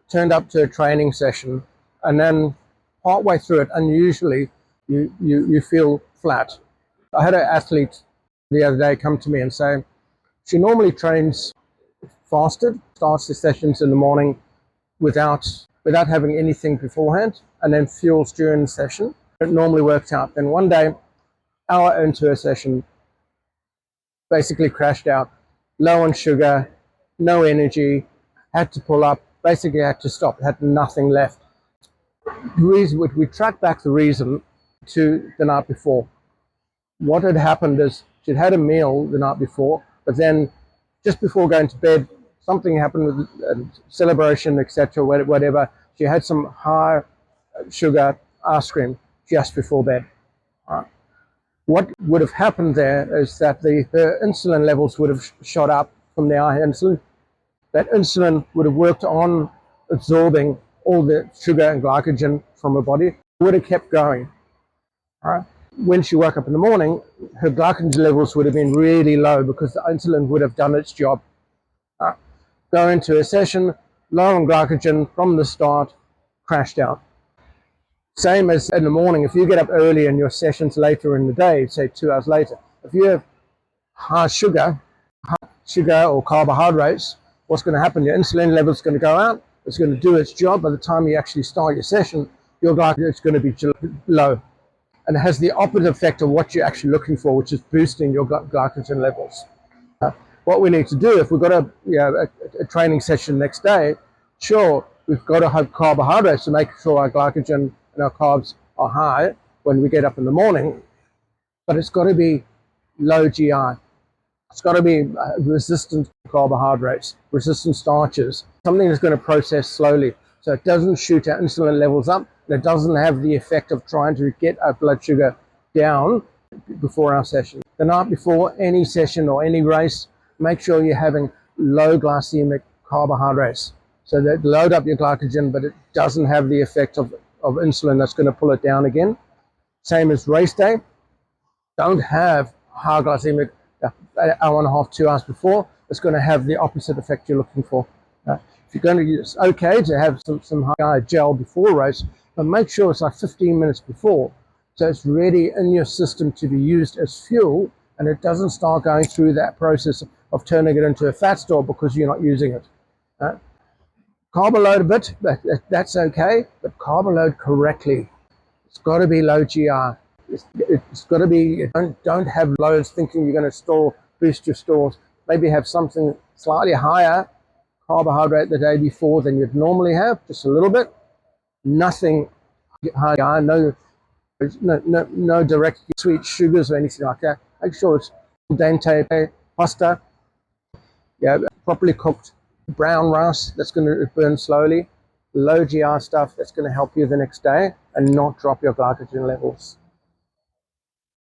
turned up to a training session, and then partway through it, unusually, you feel flat. I had an athlete the other day come to me and say she normally trains fasted, starts the sessions in the morning without having anything beforehand, and then fuels during the session. It normally works out. Then one day, hour into a session, basically crashed out, low on sugar, no energy, had to pull up, basically had to stop, had nothing left. The reason, we tracked back the reason to the night before. What had happened is she'd had a meal the night before, but then just before going to bed, something happened with celebration, etc., whatever. She had some high sugar ice cream just before bed. What would have happened there is that her insulin levels would have shot up from the high insulin. That insulin would have worked on absorbing all the sugar and glycogen from her body. It would have kept going. When she woke up in the morning, her glycogen levels would have been really low because the insulin would have done its job. Go into a session, low on glycogen from the start, crashed out. Same as in the morning, if you get up early and your sessions later in the day, say 2 hours later, if you have high sugar or carbohydrates, what's going to happen? Your insulin level is going to go out, it's going to do its job. By the time you actually start your session, your glycogen is going to be low. And it has the opposite effect of what you're actually looking for, which is boosting your glycogen levels. What we need to do, if we've got a training session next day, sure, we've got to have carbohydrates to make sure our glycogen and our carbs are high when we get up in the morning, but it's got to be low GI. It's got to be resistant carbohydrates, resistant starches, something that's going to process slowly so it doesn't shoot our insulin levels up, and it doesn't have the effect of trying to get our blood sugar down before our session. The night before any session or any race, make sure you're having low glycemic carbohydrates. So that load up your glycogen, but it doesn't have the effect of insulin that's going to pull it down again. Same as race day. Don't have high glycemic hour and a half, 2 hours before. It's going to have the opposite effect you're looking for. If you're going to use, it's okay to have some high gel before a race, but make sure it's like 15 minutes before. So it's ready in your system to be used as fuel, and it doesn't start going through that process of turning it into a fat store because you're not using it. Carb load a bit, but that's okay, but carb load correctly. It's got to be low GI. It's got to be, don't have loads thinking you're going to boost your stores. Maybe have something slightly higher carbohydrate the day before than you'd normally have, just a little bit. Nothing high GI, no direct sweet sugars or anything like that. Make sure it's al dente pasta, properly cooked brown rice that's going to burn slowly, low GI stuff that's going to help you the next day and not drop your glycogen levels.